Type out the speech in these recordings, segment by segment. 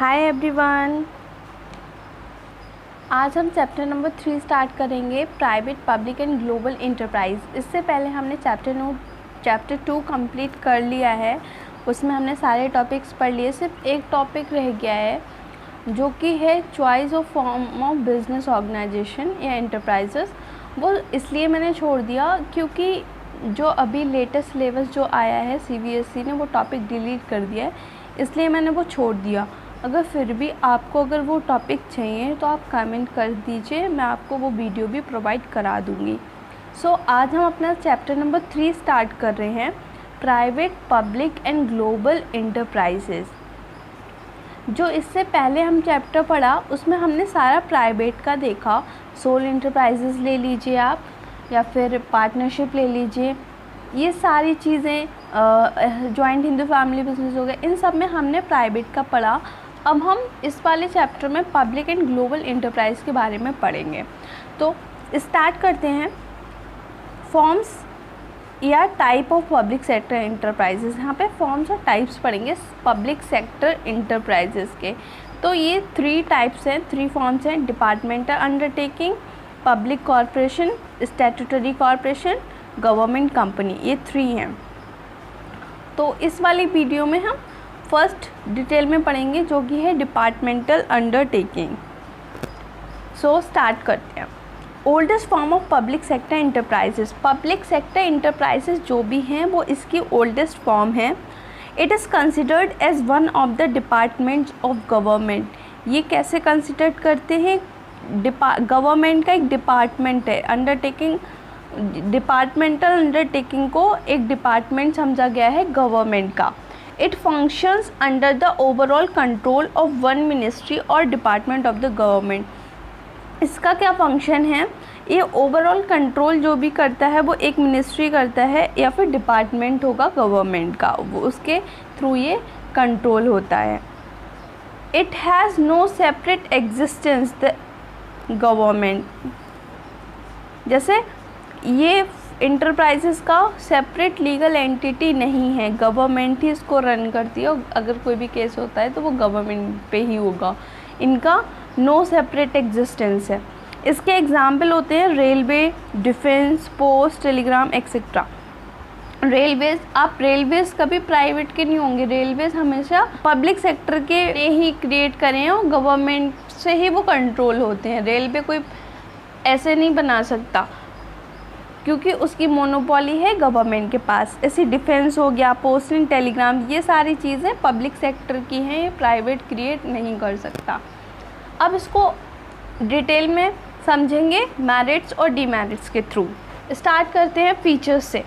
Hi everyone, आज हम chapter number 3 start करेंगे, private public and global enterprise. इससे पहले हमने चैप्टर 2 कंप्लीट कर लिया है। उसमें हमने सारे टॉपिक्स पढ़ लिए, सिर्फ एक टॉपिक रह गया है जो कि है choice of form of business organization या इंटरप्राइजेस। वो इसलिए मैंने छोड़ दिया क्योंकि जो अभी लेटेस्ट सिलेबस जो आया है CBSE ने वो टॉपिक डिलीट कर दिया है, इसलिए मैंने वो छोड़ दिया। अगर फिर भी आपको अगर वो टॉपिक चाहिए तो आप कमेंट कर दीजिए, मैं आपको वो वीडियो भी प्रोवाइड करा दूँगी। आज हम अपना चैप्टर नंबर 3 स्टार्ट कर रहे हैं, private public and global enterprises. जो इससे पहले हम चैप्टर पढ़ा उसमें हमने सारा प्राइवेट का देखा, सोल इंटरप्राइजेस ले लीजिए आप या फिर पार्टनरशिप ले लीजिए, ये सारी चीज़ें, जॉइंट हिंदू फैमिली बिजनेस हो गए, इन सब में हमने प्राइवेट का पढ़ा। अब हम इस वाले चैप्टर में पब्लिक एंड ग्लोबल इंटरप्राइज के बारे में पढ़ेंगे। तो स्टार्ट करते हैं। फॉर्म्स या type of public sector enterprises, यहाँ पे फॉर्म्स और टाइप्स पढ़ेंगे पब्लिक सेक्टर इंटरप्राइजेस के। तो ये 3 टाइप्स हैं, 3 फॉर्म्स हैं, departmental undertaking, public corporation, statutory corporation, government company, ये 3 हैं। तो इस वाली वीडियो में हम फर्स्ट डिटेल में पढ़ेंगे जो कि है डिपार्टमेंटल अंडरटेकिंग। स्टार्ट करते हैं। Oldest form of public sector enterprises, public sector enterprises जो भी हैं वो इसकी ओल्डेस्ट फॉर्म है। It is considered as one of the departments of government. ये कैसे कंसिडर करते हैं? गवर्नमेंट का एक डिपार्टमेंट है, अंडरटेकिंग, डिपार्टमेंटल अंडरटेकिंग को एक डिपार्टमेंट समझा गया है गवर्नमेंट का। It functions under the overall control of one ministry और डिपार्टमेंट ऑफ द गवर्नमेंट। इसका क्या फंक्शन है? ये ओवरऑल कंट्रोल जो भी करता है वो एक मिनिस्ट्री करता है या फिर डिपार्टमेंट होगा गवर्नमेंट का, वो उसके थ्रू ये कंट्रोल होता है। It has no separate existence the government, जैसे ये इंटरप्राइजेस का सेपरेट लीगल एंटिटी नहीं है, गवर्नमेंट ही इसको रन करती है और अगर कोई भी केस होता है तो वो गवर्नमेंट पे ही होगा। इनका नो सेपरेट एग्जिस्टेंस है। इसके एग्जाम्पल होते हैं railway, defence, post, telegraph etcetera. Railways, आप रेलवेज़ कभी प्राइवेट के नहीं होंगे, रेलवेज़ हमेशा पब्लिक सेक्टर के ही क्रिएट करें और गवर्नमेंट से ही वो कंट्रोल होते हैं। रेलवे कोई ऐसे नहीं बना सकता क्योंकि उसकी मोनोपोली है गवर्नमेंट के पास। ऐसी डिफेंस हो गया, पोस्ट एंड टेलीग्राम, ये सारी चीज़ें पब्लिक सेक्टर की हैं, ये प्राइवेट क्रिएट नहीं कर सकता। अब इसको डिटेल में समझेंगे मेरिट्स और डीमेरिट्स के थ्रू। स्टार्ट करते हैं फीचर्स से।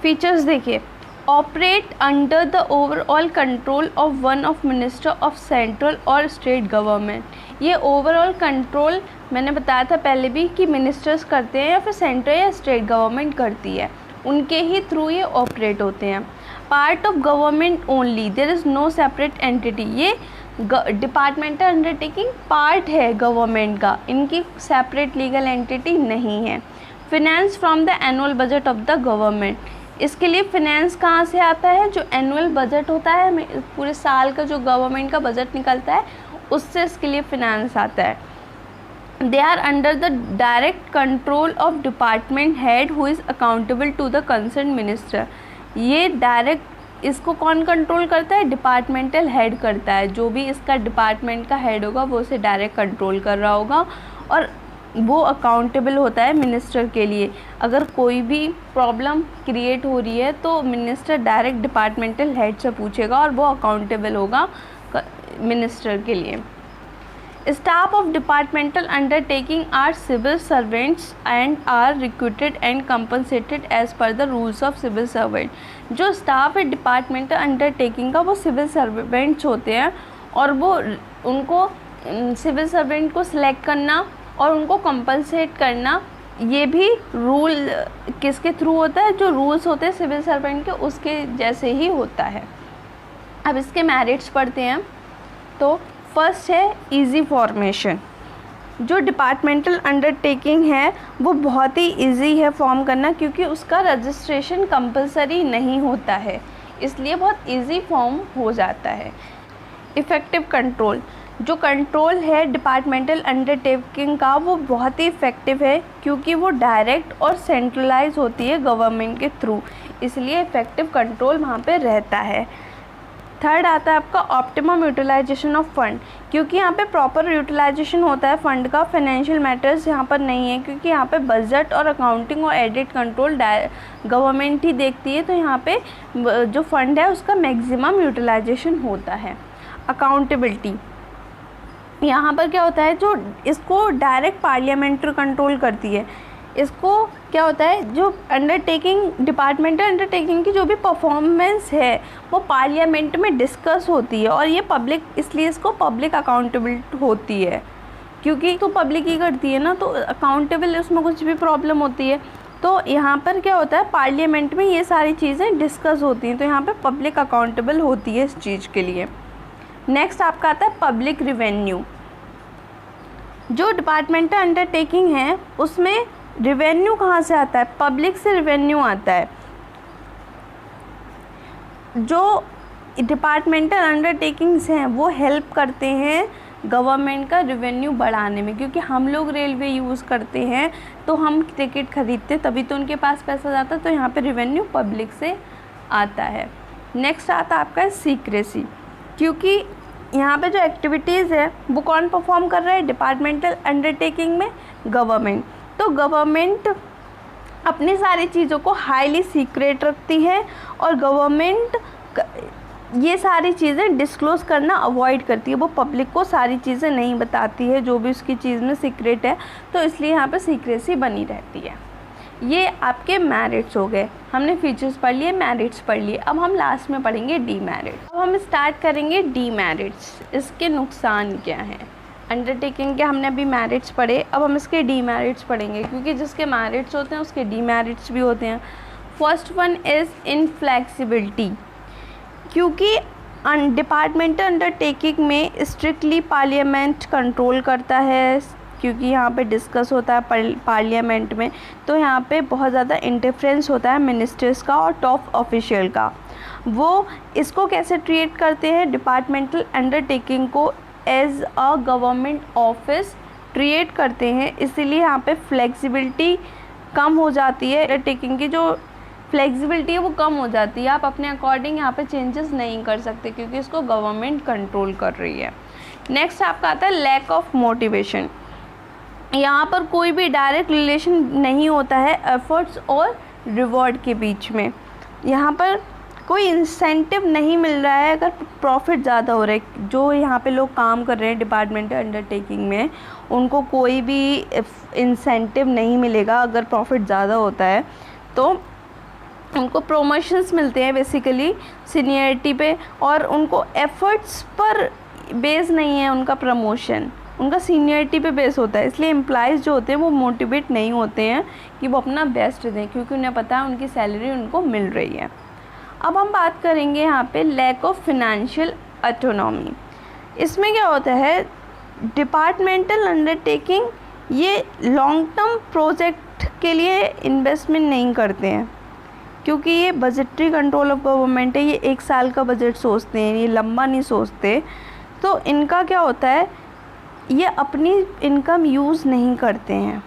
फीचर्स देखिए, operate under the overall control of one of minister of central और स्टेट गवर्नमेंट। ये ओवरऑल कंट्रोल मैंने बताया था पहले भी कि मिनिस्टर्स करते हैं या फिर सेंट्रल या स्टेट गवर्नमेंट करती है, उनके ही थ्रू ये ऑपरेट होते हैं। Part of government only, there is no separate entity. ये डिपार्टमेंटल अंडरटेकिंग पार्ट है गवर्नमेंट का, इनकी सेपरेट लीगल एंटिटी नहीं है। Finance from the annual budget of the government, इसके लिए फिनेंस कहाँ से आता है? जो एनुअल बजट होता है, पूरे साल का जो गवर्नमेंट का बजट निकलता है उससे इसके लिए फिनेंस आता है। They are under the direct control of department head who is accountable to the concern minister. ये डायरेक्ट इसको कौन कंट्रोल करता है? डिपार्टमेंटल हेड करता है, जो भी इसका डिपार्टमेंट का हेड होगा वो उसे डायरेक्ट कंट्रोल कर रहा होगा और वो अकाउंटेबल होता है मिनिस्टर के लिए। अगर कोई भी प्रॉब्लम क्रिएट हो रही है तो मिनिस्टर डायरेक्ट डिपार्टमेंटल हेड से पूछेगा और वो अकाउंटेबल होगा मिनिस्टर के लिए। Staff of departmental undertaking are civil servants and are recruited and compensated as per the rules of civil servant. जो स्टाफ है डिपार्टमेंटल अंडरटेकिंग का वो सिविल सर्वेंट्स होते हैं और वो उनको सिविल सर्वेंट को सिलेक्ट करना और उनको कंपनसेट करना, ये भी रूल किसके थ्रू होता है? जो रूल्स होते हैं सिविल सर्वेंट के उसके जैसे ही होता है। अब इसके मेरिट्स पढ़ते हैं। तो फर्स्ट है इजी फॉर्मेशन। जो डिपार्टमेंटल अंडरटेकिंग है वो बहुत ही इजी है फॉर्म करना क्योंकि उसका रजिस्ट्रेशन कंपलसरी नहीं होता है, इसलिए बहुत इजी फॉर्म हो जाता है। इफ़ेक्टिव कंट्रोल, जो कंट्रोल है डिपार्टमेंटल अंडरटेकिंग का वो बहुत ही इफ़ेक्टिव है क्योंकि वो डायरेक्ट और सेंट्रलाइज होती है गवर्नमेंट के थ्रू, इसलिए इफ़ेक्टिव कंट्रोल वहाँ पे रहता है। थर्ड आता है आपका ऑप्टिमम यूटिलाइजेशन ऑफ फंड, क्योंकि यहाँ पे प्रॉपर यूटिलाइजेशन होता है फंड का। फाइनेंशियल मैटर्स यहाँ पर नहीं है क्योंकि यहाँ पे बजट और अकाउंटिंग और एडिट कंट्रोल गवर्नमेंट ही देखती है, तो यहाँ पे जो फंड है उसका मैक्सिमम यूटिलाइजेशन होता है। अकाउंटेबिलिटी, यहाँ पर क्या होता है, जो इसको डायरेक्ट पार्लियामेंट कंट्रोल करती है। इसको क्या होता है, जो अंडरटेकिंग डिपार्टमेंटल अंडरटेकिंग की जो भी परफॉर्मेंस है वो पार्लियामेंट में डिस्कस होती है और ये पब्लिक, इसलिए इसको पब्लिक अकाउंटेबिलिटी होती है क्योंकि तो पब्लिक ही करती है ना, तो अकाउंटेबल उसमें कुछ भी प्रॉब्लम होती है तो यहाँ पर क्या होता है, पार्लियामेंट में ये सारी चीज़ें डिस्कस होती हैं, तो यहाँ पर पब्लिक अकाउंटेबल होती है इस चीज़ के लिए। नेक्स्ट आपका आता है पब्लिक रिवेन्यू। जो डिपार्टमेंटल अंडरटेकिंग है उसमें रिवेन्यू कहाँ से आता है, पब्लिक से रिवेन्यू आता है। जो डिपार्टमेंटल अंडरटेकिंग्स हैं वो हेल्प करते हैं गवर्नमेंट का रिवेन्यू बढ़ाने में, क्योंकि हम लोग रेलवे यूज़ करते हैं तो हम टिकट खरीदते तभी तो उनके पास पैसा जाता है, तो यहाँ पे रिवेन्यू पब्लिक से आता है। नेक्स्ट आता है आपका सीक्रेसी, क्योंकि यहाँ पे जो एक्टिविटीज़ है वो कौन परफॉर्म कर रहा है, डिपार्टमेंटल अंडरटेकिंग में गवर्नमेंट। तो गवर्नमेंट अपनी सारी चीज़ों को हाईली सीक्रेट रखती है और गवर्नमेंट ये सारी चीज़ें डिस्क्लोज करना अवॉइड करती है, वो पब्लिक को सारी चीज़ें नहीं बताती है जो भी उसकी चीज़ में सीक्रेट है, तो इसलिए यहाँ पे सीक्रेसी बनी रहती है। ये आपके मेरिट्स हो गए, हमने फीचर्स पढ़ लिए, मेरिट्स पढ़ लिए। अब हम लास्ट में पढ़ेंगे डीमेरिट्स। अब हम स्टार्ट करेंगे डीमेरिट्स, इसके नुकसान क्या हैं। अंडरटेकिंग के हमने अभी मेरिट्स पढ़े, अब हम इसके डीमेरिट्स पढ़ेंगे, क्योंकि जिसके मेरिट्स होते हैं उसके डीमेरिट्स भी होते हैं। फर्स्ट वन इज़ इनफ्लेक्सिबिलिटी, क्योंकि डिपार्टमेंटल अंडरटेकिंग में स्ट्रिक्टली पार्लियामेंट कंट्रोल करता है, क्योंकि यहाँ पे डिस्कस होता है पार्लियामेंट में, तो यहाँ पे बहुत ज़्यादा इंटरफेरेंस होता है मिनिस्टर्स का और टॉप ऑफिशियल का। वो इसको कैसे ट्रीट करते हैं, डिपार्टमेंटल अंडरटेकिंग को as a government office treat करते हैं, इसीलिए यहाँ पे फ्लेक्सिबिलिटी कम हो जाती है। अंडरटेकिंग की जो फ्लेक्सिबिलिटी है वो कम हो जाती है, आप अपने अकॉर्डिंग यहाँ पे चेंजेस नहीं कर सकते क्योंकि इसको गवर्नमेंट कंट्रोल कर रही है। नेक्स्ट आपका आता है लैक ऑफ मोटिवेशन। यहाँ पर कोई भी डायरेक्ट रिलेशन नहीं होता है एफर्ट्स और रिवॉर्ड के बीच में। यहाँ पर कोई इंसेंटिव नहीं मिल रहा है अगर प्रॉफिट ज़्यादा हो रहा है। जो यहाँ पे लोग काम कर रहे हैं डिपार्टमेंटल अंडरटेकिंग में, उनको कोई भी इंसेंटिव नहीं मिलेगा अगर प्रॉफिट ज़्यादा होता है, तो उनको प्रमोशंस मिलते हैं बेसिकली सीनियरिटी पे, और उनको एफर्ट्स पर बेस नहीं है उनका प्रमोशन, उनका सीनियरिटी पे बेस होता है। इसलिए एम्प्लॉइज़ जो होते हैं वो मोटिवेट नहीं होते हैं कि वो अपना बेस्ट दें, क्योंकि उन्हें पता है उनकी सैलरी उनको मिल रही है। अब हम बात करेंगे यहाँ पे लैक ऑफ फिनेंशियल ऑटोनॉमी। इसमें क्या होता है, डिपार्टमेंटल अंडरटेकिंग ये लॉन्ग टर्म प्रोजेक्ट के लिए इन्वेस्टमेंट नहीं करते हैं, क्योंकि ये बजटरी कंट्रोल ऑफ गवर्नमेंट है, ये एक साल का बजट सोचते हैं, ये लंबा नहीं सोचते। तो इनका क्या होता है, ये अपनी इनकम यूज़ नहीं करते हैं,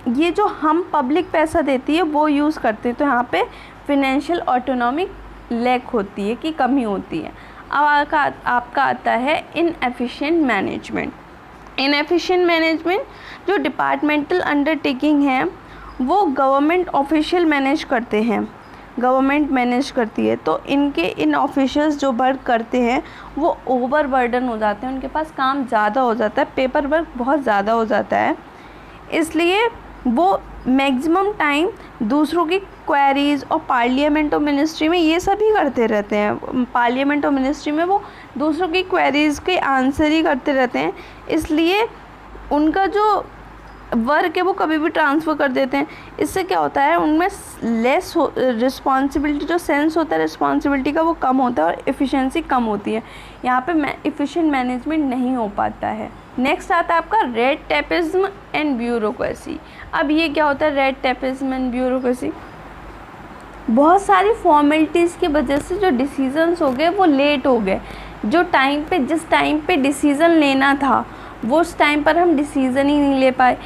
ये जो हम पब्लिक पैसा देती है वो यूज़ करते हैं, तो यहाँ पे फिनेंशियल ऑटोनॉमी लैक होती है, कि कमी होती है। अब आपका आता है इनएफिशिएंट मैनेजमेंट। इनएफिशिएंट मैनेजमेंट जो डिपार्टमेंटल अंडरटेकिंग है वो गवर्नमेंट ऑफिशियल मैनेज करते हैं, गवर्नमेंट मैनेज करती है, तो इनके इन ऑफिशियल्स जो वर्क करते हैं वो ओवर बर्डन हो जाते हैं, उनके पास काम ज़्यादा हो जाता है, पेपर वर्क बहुत ज़्यादा हो जाता है, इसलिए वो मैक्सिमम टाइम दूसरों की क्वेरीज़ और पार्लियामेंट और मिनिस्ट्री में ये सभी करते रहते हैं। पार्लियामेंट और मिनिस्ट्री में वो दूसरों की क्वेरीज़ के आंसर ही करते रहते हैं, इसलिए उनका जो वर्क है वो कभी भी ट्रांसफ़र कर देते हैं। इससे क्या होता है, उनमें लेस रिस्पॉन्सिबिलिटी, जो सेंस होता है रिस्पॉन्सिबिलिटी का वो कम होता है और एफिशिएंसी कम होती है। यहाँ पे एफिशिएंट मैनेजमेंट नहीं हो पाता है। नेक्स्ट आता है आपका रेड टेपिज्म एंड ब्यूरोक्रेसी। अब ये क्या होता है रेड टेपिज्म एंड ब्यूरोक्रेसी, बहुत सारी फॉर्मेलिटीज़ की वजह से जो डिसीजंस हो गए वो लेट हो गए। जो टाइम पे जिस टाइम पे डिसीज़न लेना था वो उस टाइम पर हम डिसीज़न ही नहीं ले पाए,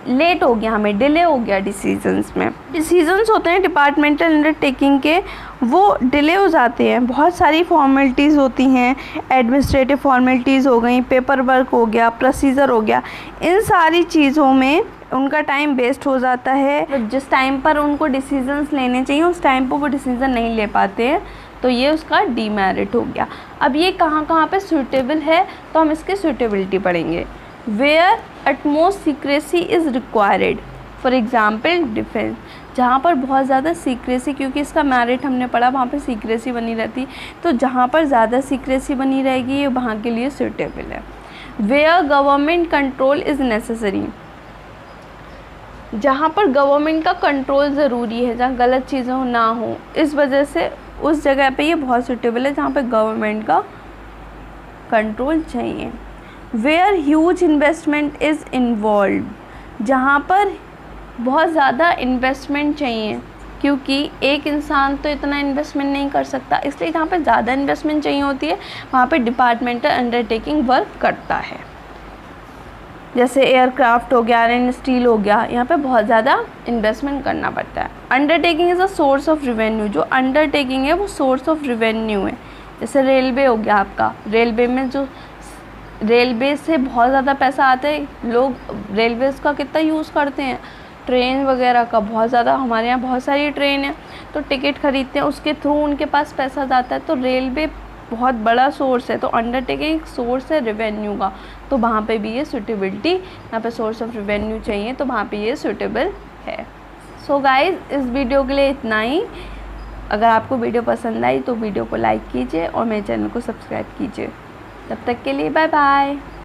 लेट हो गया, हमें डिले हो गया डिसीजंस में। डिसीजंस होते हैं डिपार्टमेंटल अंडरटेकिंग के, वो डिले हो जाते हैं। बहुत सारी फॉर्मेलिटीज़ होती हैं, एडमिनिस्ट्रेटिव फॉर्मेलिटीज़ हो गई, पेपर वर्क हो गया, प्रोसीजर हो गया, इन सारी चीज़ों में उनका टाइम वेस्ट हो जाता है। जिस टाइम पर उनको डिसीजंस लेने चाहिए उस टाइम पर वो डिसीज़न नहीं ले पाते हैं, तो ये उसका डीमेरिट हो गया। अब ये कहाँ कहाँ पे सूटेबल है, तो हम इसकी सूटेबिलिटी पढ़ेंगे। Where utmost secrecy is required, for example defence, जहाँ पर बहुत ज़्यादा सीक्रेसी, क्योंकि इसका मेरिट हमने पढ़ा वहाँ पर सीक्रेसी बनी रहती, तो जहाँ पर ज़्यादा सीक्रेसी बनी रहेगी ये वहाँ के लिए सूटेबल है। Where government control is necessary, जहाँ पर गवर्नमेंट का कंट्रोल ज़रूरी है, जहाँ गलत चीज़ें ना हो, इस वजह से उस जगह पे ये बहुत सूटेबल है जहाँ पे गवर्नमेंट का कंट्रोल चाहिए। Where huge investment is involve, जहाँ पर बहुत ज़्यादा इन्वेस्टमेंट चाहिए, क्योंकि एक इंसान तो इतना इन्वेस्टमेंट नहीं कर सकता, इसलिए जहाँ पर ज़्यादा इन्वेस्टमेंट चाहिए होती है वहाँ पे डिपार्टमेंटल अंडरटेकिंग वर्क करता है। जैसे एयरक्राफ्ट हो गया, आयरन स्टील हो गया, यहाँ पे बहुत ज़्यादा इन्वेस्टमेंट करना पड़ता है। Undertaking is a source of revenue, जो अंडरटेकिंग है वो सोर्स ऑफ रिवेन्यू है। जैसे रेलवे हो गया आपका, रेलवे में जो रेलवे से बहुत ज़्यादा पैसा आता है, लोग रेलवेज़ का कितना यूज़ करते हैं, ट्रेन वगैरह का बहुत ज़्यादा, हमारे यहाँ बहुत सारी ट्रेन है तो टिकट खरीदते हैं, उसके थ्रू उनके पास पैसा जाता है, तो रेलवे बहुत बड़ा सोर्स है। तो अंडरटेकिंग सोर्स है रेवेन्यू का, तो वहाँ पे भी ये सूटेबिलिटी, यहाँ पे सोर्स ऑफ रेवेन्यू चाहिए तो वहाँ पे ये सूटेबल है। सो गाइज, इस वीडियो के लिए इतना ही। अगर आपको वीडियो पसंद आई तो वीडियो को लाइक कीजिए और मेरे चैनल को सब्सक्राइब कीजिए। तब तक के लिए बाय बाय।